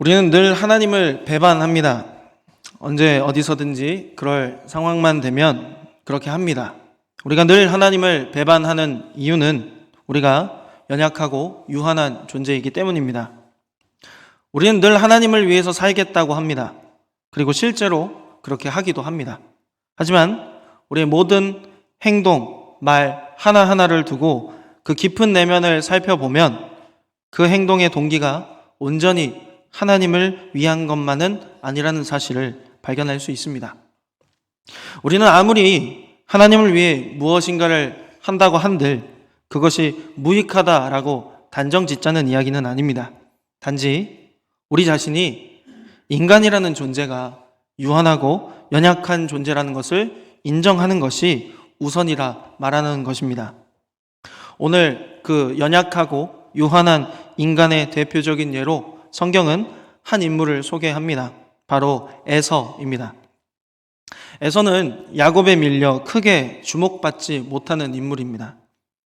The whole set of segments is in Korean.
우리는 늘 하나님을 배반합니다. 언제 어디서든지 그럴 상황만 되면 그렇게 합니다. 우리가 늘 하나님을 배반하는 이유는 우리가 연약하고 유한한 존재이기 때문입니다. 우리는 늘 하나님을 위해서 살겠다고 합니다. 그리고 실제로 그렇게 하기도 합니다. 하지만 우리의 모든 행동, 말 하나하나를 두고 그 깊은 내면을 살펴보면 그 행동의 동기가 온전히 하나님을 위한 것만은 아니라는 사실을 발견할 수 있습니다. 우리는 아무리 하나님을 위해 무엇인가를 한다고 한들 그것이 무익하다라고 단정 짓자는 이야기는 아닙니다. 단지 우리 자신이 인간이라는 존재가 유한하고 연약한 존재라는 것을 인정하는 것이 우선이라 말하는 것입니다. 오늘 그 연약하고 유한한 인간의 대표적인 예로 성경은 한 인물을 소개합니다. 바로 에서입니다. 에서는 야곱에 밀려 크게 주목받지 못하는 인물입니다.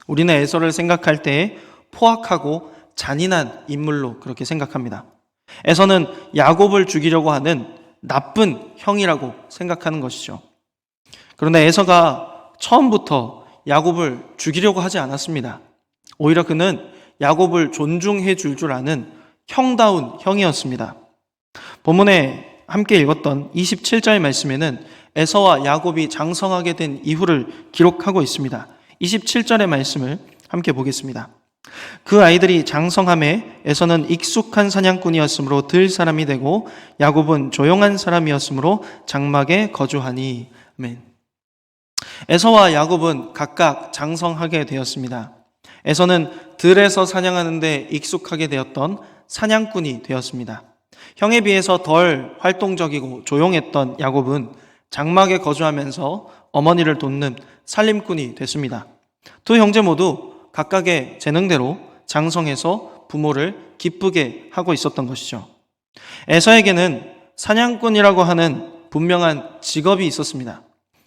우리는 에서를 생각할 때 포악하고 잔인한 인물로 그렇게 생각합니다. 에서는 야곱을 죽이려고 하는 나쁜 형이라고 생각하는 것이죠. 그런데 에서가 처음부터 야곱을 죽이려고 하지 않았습니다. 오히려 그는 야곱을 존중해 줄 아는 형다운 형이었습니다. 본문에 함께 읽었던 27절 말씀에는 에서와 야곱이 장성하게 된 이후를 기록하고 있습니다. 27절의 말씀을 함께 보겠습니다. 그 아이들이 장성함에 에서는 익숙한 사냥꾼이었으므로 들 사람이 되고 야곱은 조용한 사람이었으므로 장막에 거주하니. 아멘. 에서와 야곱은 각각 장성하게 되었습니다. 에서는 들에서 사냥하는 데 익숙하게 되었던 사냥꾼이 되었습니다. 형에 비해서 덜 활동적이고 조용했던 야곱은 장막에 거주하면서 어머니를 돕는 살림꾼이 됐습니다. 두 형제 모두 각각의 재능대로 장성해서 부모를 기쁘게 하고 있었던 것이죠. 에서에게는 사냥꾼이라고 하는 분명한 직업이 있었습니다.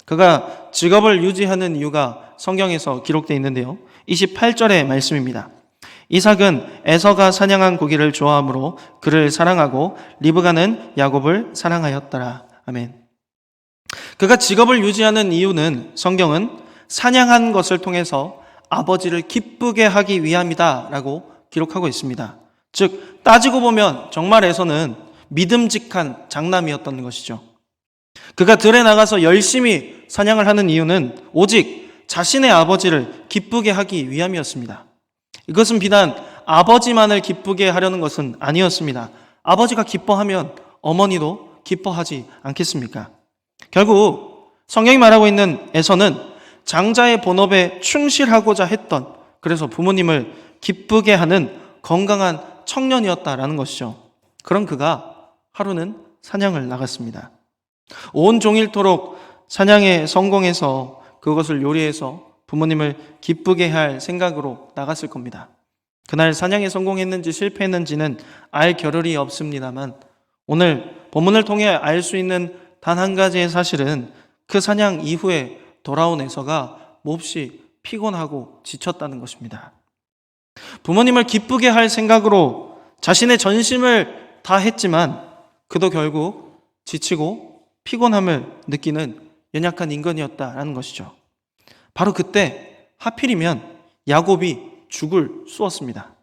그가 직업을 유지하는 이유가 성경에서 기록되어 있는데요. 28절의 말씀입니다. 이삭은 에서가 사냥한 고기를 좋아하므로 그를 사랑하고 리브가는 야곱을 사랑하였더라. 아멘. 그가 직업을 유지하는 이유는 성경은 사냥한 것을 통해서 아버지를 기쁘게 하기 위함이다 라고 기록하고 있습니다. 즉 따지고 보면 정말 에서는 믿음직한 장남이었던 것이죠. 그가 들에 나가서 열심히 사냥을 하는 이유는 오직 자신의 아버지를 기쁘게 하기 위함이었습니다. 이것은 비단 아버지만을 기쁘게 하려는 것은 아니었습니다. 아버지가 기뻐하면 어머니도 기뻐하지 않겠습니까? 결국 성경이 말하고 있는 에서는 장자의 본업에 충실하고자 했던, 그래서 부모님을 기쁘게 하는 건강한 청년이었다라는 것이죠. 그런 그가 하루는 사냥을 나갔습니다. 온종일토록 사냥에 성공해서 그것을 요리해서 부모님을 기쁘게 할 생각으로 나갔을 겁니다. 그날 사냥에 성공했는지 실패했는지는 알 겨를이 없습니다만 오늘 본문을 통해 알 수 있는 단 한 가지의 사실은 그 사냥 이후에 돌아온 에서가 몹시 피곤하고 지쳤다는 것입니다. 부모님을 기쁘게 할 생각으로 자신의 전심을 다했지만 그도 결국 지치고 피곤함을 느끼는 연약한 인간이었다라는 것이죠. 바로 그때 하필이면 야곱이 죽을 쏘았습니다.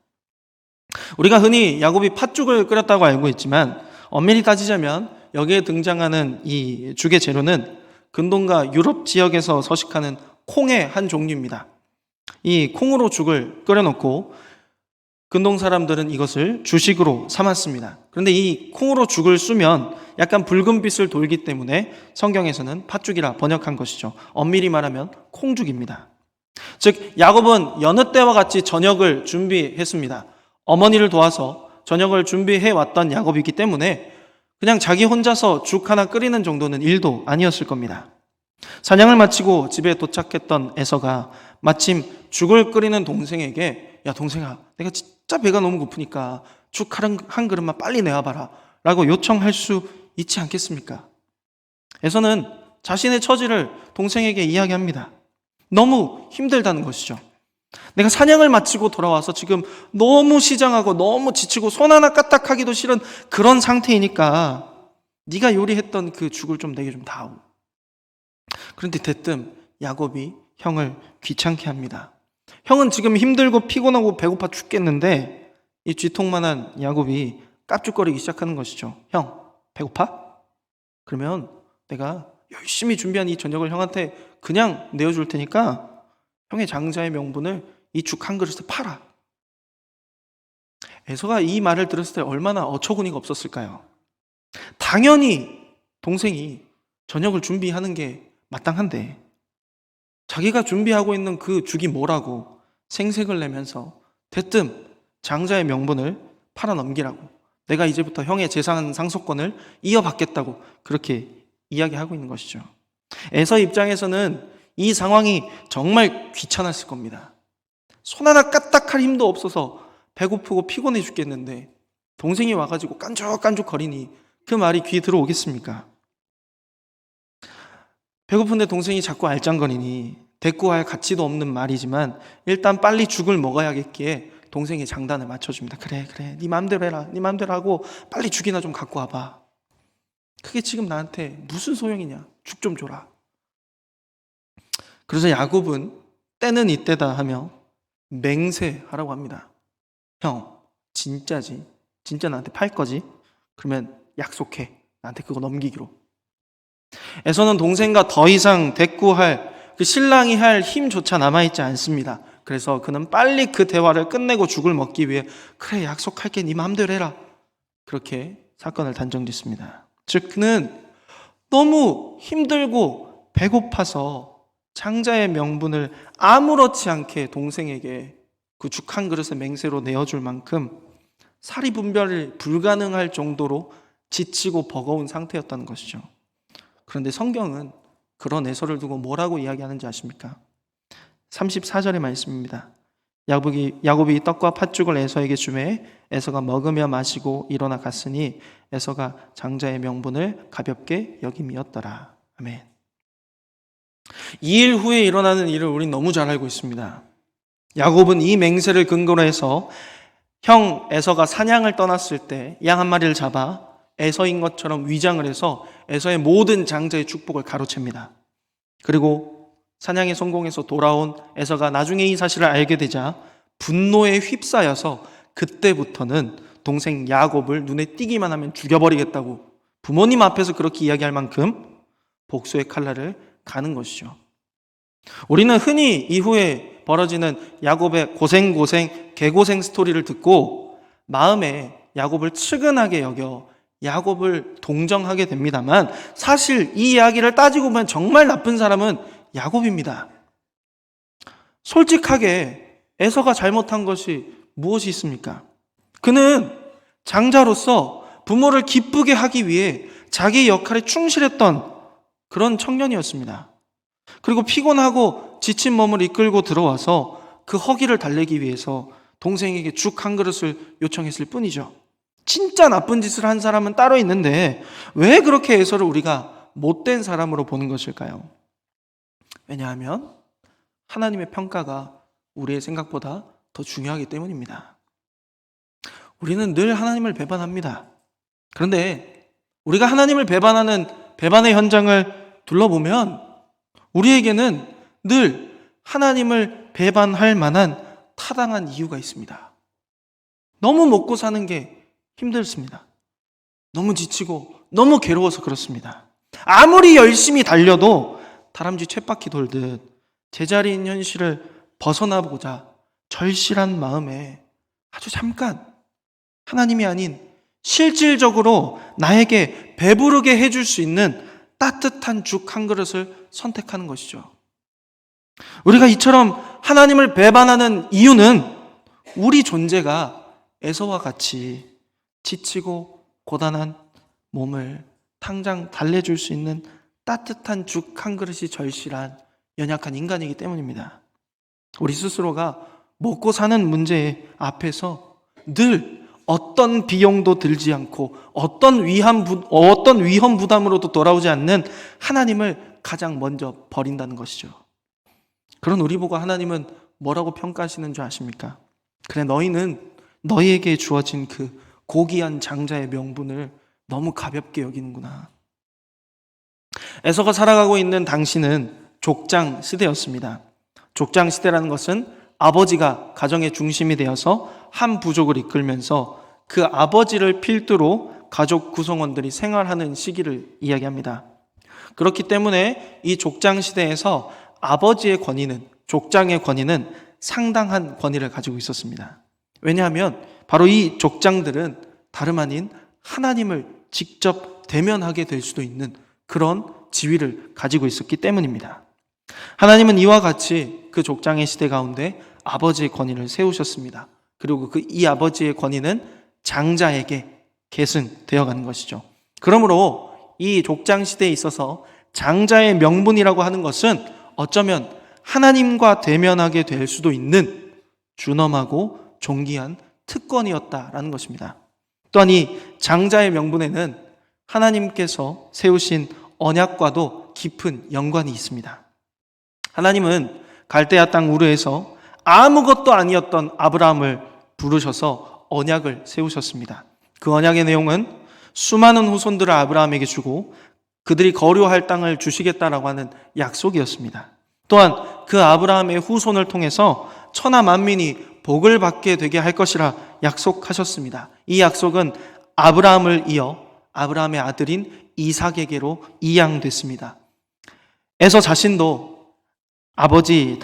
우리가 흔히 야곱이 팥죽을 끓였다고 알고 있지만 엄밀히 따지자면 여기에 등장하는 이 죽의 재료는 근동과 유럽 지역에서 서식하는 콩의 한 종류입니다. 이 콩으로 죽을 끓여놓고 근동 사람들은 이것을 주식으로 삼았습니다. 그런데 이 콩으로 죽을 쑤면 약간 붉은빛을 돌기 때문에 성경에서는 팥죽이라 번역한 것이죠. 엄밀히 말하면 콩죽입니다. 즉 야곱은 여느 때와 같이 저녁을 준비했습니다. 어머니를 도와서 저녁을 준비해 왔던 야곱이기 때문에 그냥 자기 혼자서 죽 하나 끓이는 정도는 일도 아니었을 겁니다. 사냥을 마치고 집에 도착했던 에서가 마침 죽을 끓이는 동생에게 야 동생아, 내가 진짜 배가 너무 고프니까 죽 한 그릇만 빨리 내와봐라 라고 요청할 수 있지 않겠습니까? 에서는 자신의 처지를 동생에게 이야기합니다. 너무 힘들다는 것이죠. 내가 사냥을 마치고 돌아와서 지금 너무 시장하고 너무 지치고 손 하나 까딱하기도 싫은 그런 상태이니까 네가 요리했던 그 죽을 좀 내게 좀 다오. 그런데 대뜸 야곱이 형을 귀찮게 합니다. 형은 지금 힘들고 피곤하고 배고파 죽겠는데 이 쥐통만한 야곱이 깝죽거리기 시작하는 것이죠. 형, 배고파? 그러면 내가 열심히 준비한 이 저녁을 형한테 그냥 내어줄 테니까 형의 장자의 명분을 이 죽 한 그릇에 팔아. 에서가 이 말을 들었을 때 얼마나 어처구니가 없었을까요? 당연히 동생이 저녁을 준비하는 게 마땅한데 자기가 준비하고 있는 그 죽이 뭐라고 생색을 내면서 대뜸 장자의 명분을 팔아 넘기라고, 내가 이제부터 형의 재산 상속권을 이어받겠다고 그렇게 이야기하고 있는 것이죠. 에서 입장에서는 이 상황이 정말 귀찮았을 겁니다. 손 하나 까딱할 힘도 없어서 배고프고 피곤해 죽겠는데 동생이 와가지고 깐죽깐죽 거리니 그 말이 귀에 들어오겠습니까? 배고픈데 동생이 자꾸 알짱거리니 대꾸할 가치도 없는 말이지만 일단 빨리 죽을 먹어야겠기에 동생이 장단을 맞춰줍니다. 그래 네 맘대로 해라. 네 맘대로 하고 빨리 죽이나 좀 갖고 와봐. 그게 지금 나한테 무슨 소용이냐. 죽 좀 줘라. 그래서 야곱은 때는 이때다 하며 맹세하라고 합니다. 형, 진짜지? 진짜 나한테 팔 거지? 그러면 약속해. 나한테 그거 넘기기로. 에서는 동생과 더 이상 대꾸할 그 신랑이 할 힘조차 남아있지 않습니다. 그래서 그는 빨리 그 대화를 끝내고 죽을 먹기 위해 그래 약속할게 네 마음대로 해라. 그렇게 사건을 단정짓습니다. 즉 그는 너무 힘들고 배고파서 장자의 명분을 아무렇지 않게 동생에게 그 죽 한 그릇의 맹세로 내어줄 만큼 사리 분별이 불가능할 정도로 지치고 버거운 상태였다는 것이죠. 그런데 성경은 그런 에서를 두고 뭐라고 이야기하는지 아십니까? 34절의 말씀입니다. 야곱이 떡과 팥죽을 에서에게 주매 에서가 먹으며 마시고 일어나 갔으니 에서가 장자의 명분을 가볍게 여김이었더라. 아멘. 2일 후에 일어나는 일을 우린 너무 잘 알고 있습니다. 야곱은 이 맹세를 근거로 해서 형 에서가 사냥을 떠났을 때 양 한 마리를 잡아 에서인 것처럼 위장을 해서 에서의 모든 장자의 축복을 가로챕니다. 그리고 사냥에 성공해서 돌아온 에서가 나중에 이 사실을 알게 되자 분노에 휩싸여서 그때부터는 동생 야곱을 눈에 띄기만 하면 죽여버리겠다고 부모님 앞에서 그렇게 이야기할 만큼 복수의 칼날을 가는 것이죠. 우리는 흔히 이후에 벌어지는 야곱의 개고생 스토리를 듣고 마음에 야곱을 측은하게 여겨 야곱을 동정하게 됩니다만 사실 이 이야기를 따지고 보면 정말 나쁜 사람은 야곱입니다. 솔직하게 에서가 잘못한 것이 무엇이 있습니까? 그는 장자로서 부모를 기쁘게 하기 위해 자기의 역할에 충실했던 그런 청년이었습니다. 그리고 피곤하고 지친 몸을 이끌고 들어와서 그 허기를 달래기 위해서 동생에게 죽 한 그릇을 요청했을 뿐이죠. 진짜 나쁜 짓을 한 사람은 따로 있는데 왜 그렇게 에서를 우리가 못된 사람으로 보는 것일까요? 왜냐하면 하나님의 평가가 우리의 생각보다 더 중요하기 때문입니다. 우리는 늘 하나님을 배반합니다. 그런데 우리가 하나님을 배반하는 배반의 현장을 둘러보면 우리에게는 늘 하나님을 배반할 만한 타당한 이유가 있습니다. 너무 먹고 사는 게 힘들습니다. 너무 지치고 너무 괴로워서 그렇습니다. 아무리 열심히 달려도 다람쥐 쳇바퀴 돌듯 제자리인 현실을 벗어나보자 절실한 마음에 아주 잠깐 하나님이 아닌 실질적으로 나에게 배부르게 해줄 수 있는 따뜻한 죽 한 그릇을 선택하는 것이죠. 우리가 이처럼 하나님을 배반하는 이유는 우리 존재가 에서와 같이 지치고 고단한 몸을 당장 달래줄 수 있는 따뜻한 죽 한 그릇이 절실한 연약한 인간이기 때문입니다. 우리 스스로가 먹고 사는 문제 앞에서 늘 어떤 비용도 들지 않고 어떤 위험 부담으로도 돌아오지 않는 하나님을 가장 먼저 버린다는 것이죠. 그런 우리 보고 하나님은 뭐라고 평가하시는 줄 아십니까? 그래, 너희는 너희에게 주어진 그 고귀한 장자의 명분을 너무 가볍게 여기는구나. 에서가 살아가고 있는 당시는 족장 시대였습니다. 족장 시대라는 것은 아버지가 가정의 중심이 되어서 한 부족을 이끌면서 그 아버지를 필두로 가족 구성원들이 생활하는 시기를 이야기합니다. 그렇기 때문에 이 족장 시대에서 아버지의 권위는, 족장의 권위는 상당한 권위를 가지고 있었습니다. 왜냐하면 바로 이 족장들은 다름 아닌 하나님을 직접 대면하게 될 수도 있는 그런 지위를 가지고 있었기 때문입니다. 하나님은 이와 같이 그 족장의 시대 가운데 아버지의 권위를 세우셨습니다. 그리고 이 아버지의 권위는 장자에게 계승되어 가는 것이죠. 그러므로 이 족장 시대에 있어서 장자의 명분이라고 하는 것은 어쩌면 하나님과 대면하게 될 수도 있는 준엄하고 존귀한 특권이었다라는 것입니다. 또한 이 장자의 명분에는 하나님께서 세우신 언약과도 깊은 연관이 있습니다. 하나님은 갈대아 땅 우르에서 아무것도 아니었던 아브라함을 부르셔서 언약을 세우셨습니다. 그 언약의 내용은 수많은 후손들을 아브라함에게 주고 그들이 거류할 땅을 주시겠다라고 하는 약속이었습니다. 또한 그 아브라함의 후손을 통해서 천하 만민이 복을 받게 되게 할 것이라 약속하셨습니다. 이 약속은 아브라함을 이어 아브라함의 아들인 이삭에게로 이양됐습니다. 에서 자신도 아버지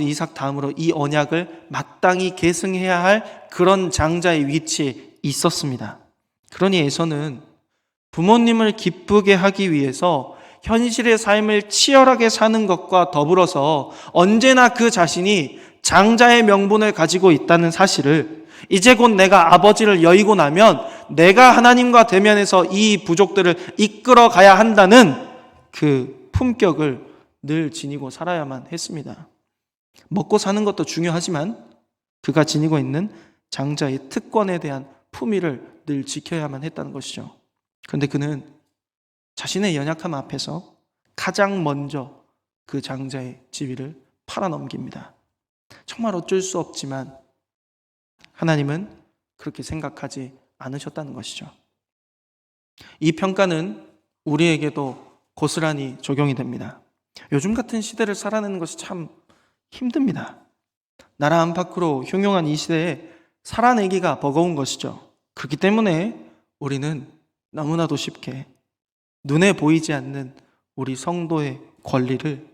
이삭 다음으로 이 언약을 마땅히 계승해야 할 그런 장자의 위치에 있었습니다. 그러니 에서는 부모님을 기쁘게 하기 위해서 현실의 삶을 치열하게 사는 것과 더불어서 언제나 그 자신이 장자의 명분을 가지고 있다는 사실을, 이제 곧 내가 아버지를 여의고 나면 내가 하나님과 대면해서 이 부족들을 이끌어 가야 한다는 그 품격을 늘 지니고 살아야만 했습니다. 먹고 사는 것도 중요하지만 그가 지니고 있는 장자의 특권에 대한 품위를 늘 지켜야만 했다는 것이죠. 그런데 그는 자신의 연약함 앞에서 가장 먼저 그 장자의 지위를 팔아넘깁니다. 정말 어쩔 수 없지만 하나님은 그렇게 생각하지 않으셨다는 것이죠. 이 평가는 우리에게도 고스란히 적용이 됩니다. 요즘 같은 시대를 살아내는 것이 참 힘듭니다. 나라 안팎으로 흉흉한 이 시대에 살아내기가 버거운 것이죠. 그렇기 때문에 우리는 너무나도 쉽게 눈에 보이지 않는 우리 성도의 권리를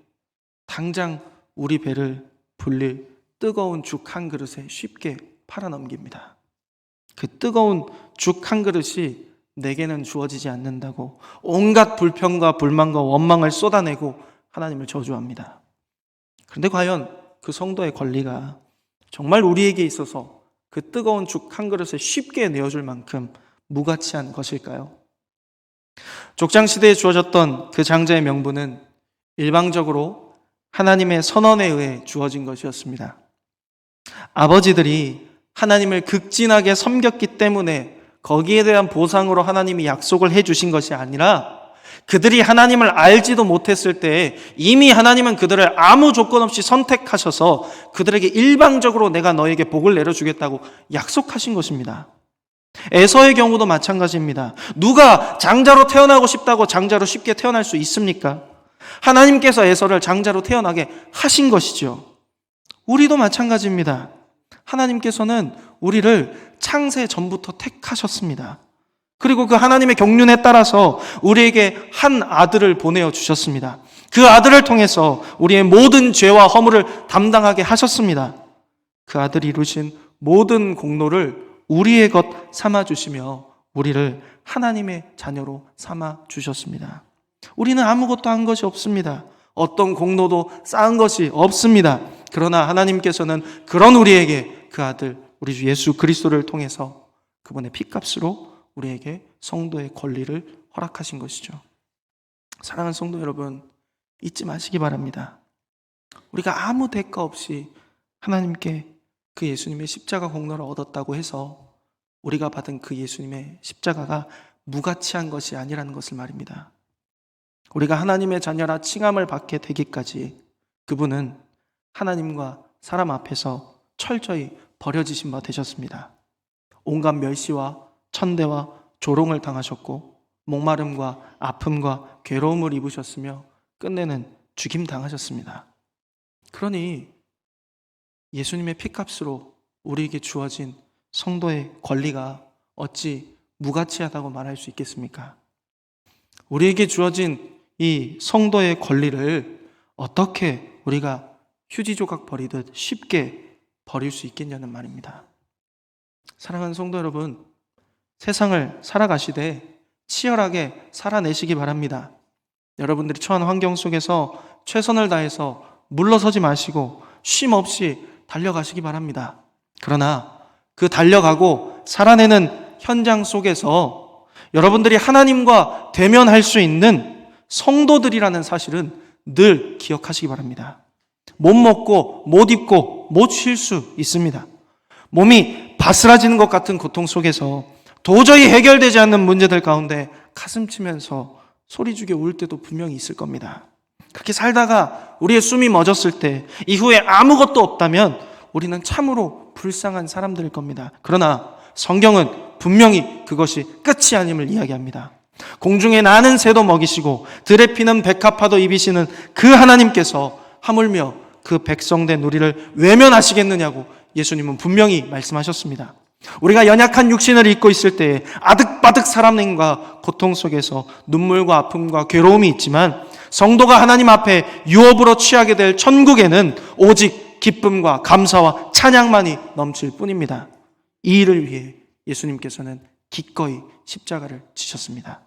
당장 우리 배를 불릴 뜨거운 죽 한 그릇에 쉽게 팔아넘깁니다. 그 뜨거운 죽 한 그릇이 내게는 주어지지 않는다고 온갖 불평과 불만과 원망을 쏟아내고 하나님을 저주합니다. 그런데 과연 그 성도의 권리가 정말 우리에게 있어서 그 뜨거운 죽 한 그릇에 쉽게 내어줄 만큼 무가치한 것일까요? 족장시대에 주어졌던 그 장자의 명분은 일방적으로 하나님의 선언에 의해 주어진 것이었습니다. 아버지들이 하나님을 극진하게 섬겼기 때문에 거기에 대한 보상으로 하나님이 약속을 해주신 것이 아니라 그들이 하나님을 알지도 못했을 때 이미 하나님은 그들을 아무 조건 없이 선택하셔서 그들에게 일방적으로 내가 너에게 복을 내려주겠다고 약속하신 것입니다. 에서의 경우도 마찬가지입니다. 누가 장자로 태어나고 싶다고 장자로 쉽게 태어날 수 있습니까? 하나님께서 에서를 장자로 태어나게 하신 것이죠. 우리도 마찬가지입니다. 하나님께서는 우리를 창세 전부터 택하셨습니다. 그리고 그 하나님의 경륜에 따라서 우리에게 한 아들을 보내어 주셨습니다. 그 아들을 통해서 우리의 모든 죄와 허물을 담당하게 하셨습니다. 그 아들이 이루신 모든 공로를 우리의 것 삼아 주시며 우리를 하나님의 자녀로 삼아 주셨습니다. 우리는 아무것도 한 것이 없습니다. 어떤 공로도 쌓은 것이 없습니다. 그러나 하나님께서는 그런 우리에게 그 아들 우리 주 예수 그리스도를 통해서 그분의 피값으로 우리에게 성도의 권리를 허락하신 것이죠. 사랑하는 성도 여러분, 잊지 마시기 바랍니다. 우리가 아무 대가 없이 하나님께 그 예수님의 십자가 공로를 얻었다고 해서 우리가 받은 그 예수님의 십자가가 무가치한 것이 아니라는 것을 말입니다. 우리가 하나님의 자녀라 칭함을 받게 되기까지 그분은 하나님과 사람 앞에서 철저히 버려지신 바 되셨습니다. 온갖 멸시와 천대와 조롱을 당하셨고 목마름과 아픔과 괴로움을 입으셨으며 끝내는 죽임 당하셨습니다. 그러니 예수님의 피값으로 우리에게 주어진 성도의 권리가 어찌 무가치하다고 말할 수 있겠습니까? 우리에게 주어진 이 성도의 권리를 어떻게 우리가 휴지 조각 버리듯 쉽게 버릴 수 있겠냐는 말입니다. 사랑하는 성도 여러분, 세상을 살아가시되 치열하게 살아내시기 바랍니다. 여러분들이 처한 환경 속에서 최선을 다해서 물러서지 마시고 쉼 없이 달려가시기 바랍니다. 그러나 그 달려가고 살아내는 현장 속에서 여러분들이 하나님과 대면할 수 있는 성도들이라는 사실은 늘 기억하시기 바랍니다. 못 먹고 못 입고 못 쉴 수 있습니다. 몸이 바스라지는 것 같은 고통 속에서 도저히 해결되지 않는 문제들 가운데 가슴 치면서 소리 죽여 울 때도 분명히 있을 겁니다. 그렇게 살다가 우리의 숨이 멎었을 때 이후에 아무것도 없다면 우리는 참으로 불쌍한 사람들일 겁니다. 그러나 성경은 분명히 그것이 끝이 아님을 이야기합니다. 공중에 나는 새도 먹이시고 들에 피는 백합화도 입이시는 그 하나님께서 하물며 그 백성된 우리를 외면하시겠느냐고 예수님은 분명히 말씀하셨습니다. 우리가 연약한 육신을 입고 있을 때에 아득바득 살아남과 고통 속에서 눈물과 아픔과 괴로움이 있지만 성도가 하나님 앞에 유업으로 취하게 될 천국에는 오직 기쁨과 감사와 찬양만이 넘칠 뿐입니다. 이 일을 위해 예수님께서는 기꺼이 십자가를 지셨습니다.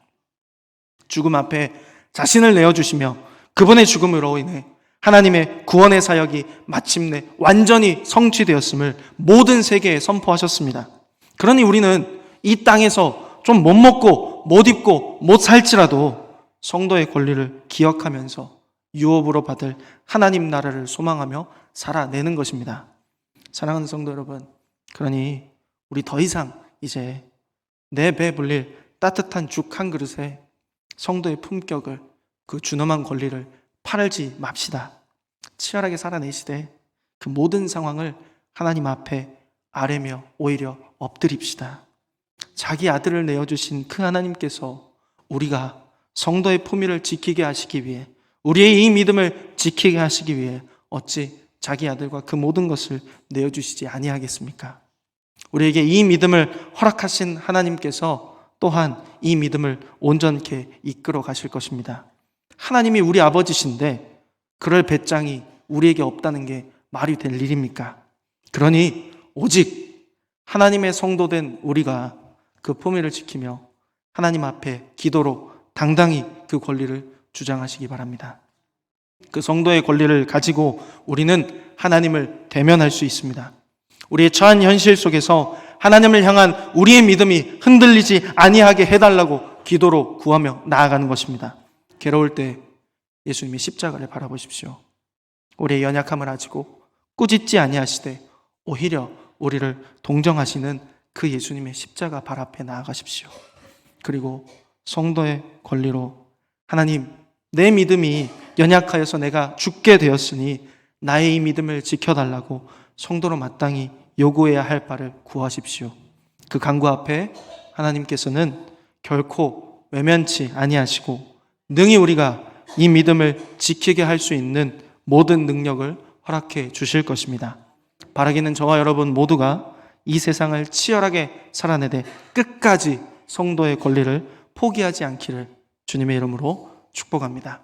죽음 앞에 자신을 내어주시며 그분의 죽음으로 인해 하나님의 구원의 사역이 마침내 완전히 성취되었음을 모든 세계에 선포하셨습니다. 그러니 우리는 이 땅에서 좀 못 먹고 못 입고 못 살지라도 성도의 권리를 기억하면서 유업으로 받을 하나님 나라를 소망하며 살아내는 것입니다. 사랑하는 성도 여러분, 그러니 우리 더 이상 이제 내 배 불릴 따뜻한 죽 한 그릇에 성도의 품격을, 그 준엄한 권리를 팔지 맙시다. 치열하게 살아내시되 그 모든 상황을 하나님 앞에 아뢰며 오히려 엎드립시다. 자기 아들을 내어주신 그 하나님께서 우리가 성도의 품위를 지키게 하시기 위해, 우리의 이 믿음을 지키게 하시기 위해 어찌 자기 아들과 그 모든 것을 내어주시지 아니하겠습니까? 우리에게 이 믿음을 허락하신 하나님께서 또한 이 믿음을 온전케 이끌어 가실 것입니다. 하나님이 우리 아버지신데 그럴 배짱이 우리에게 없다는 게 말이 될 일입니까? 그러니 오직 하나님의 성도된 우리가 그 품위를 지키며 하나님 앞에 기도로 당당히 그 권리를 주장하시기 바랍니다. 그 성도의 권리를 가지고 우리는 하나님을 대면할 수 있습니다. 우리의 처한 현실 속에서 하나님을 향한 우리의 믿음이 흔들리지 아니하게 해달라고 기도로 구하며 나아가는 것입니다. 괴로울 때 예수님이 십자가를 바라보십시오. 우리의 연약함을 아시고 꾸짖지 아니하시되 오히려 우리를 동정하시는 그 예수님의 십자가 발 앞에 나아가십시오. 그리고 성도의 권리로 하나님, 내 믿음이 연약하여서 내가 죽게 되었으니 나의 이 믿음을 지켜달라고 성도로 마땅히 요구해야 할 바를 구하십시오. 그 간구 앞에 하나님께서는 결코 외면치 아니하시고 능히 우리가 이 믿음을 지키게 할 수 있는 모든 능력을 허락해 주실 것입니다. 바라기는 저와 여러분 모두가 이 세상을 치열하게 살아내되 끝까지 성도의 권리를 포기하지 않기를 주님의 이름으로 축복합니다.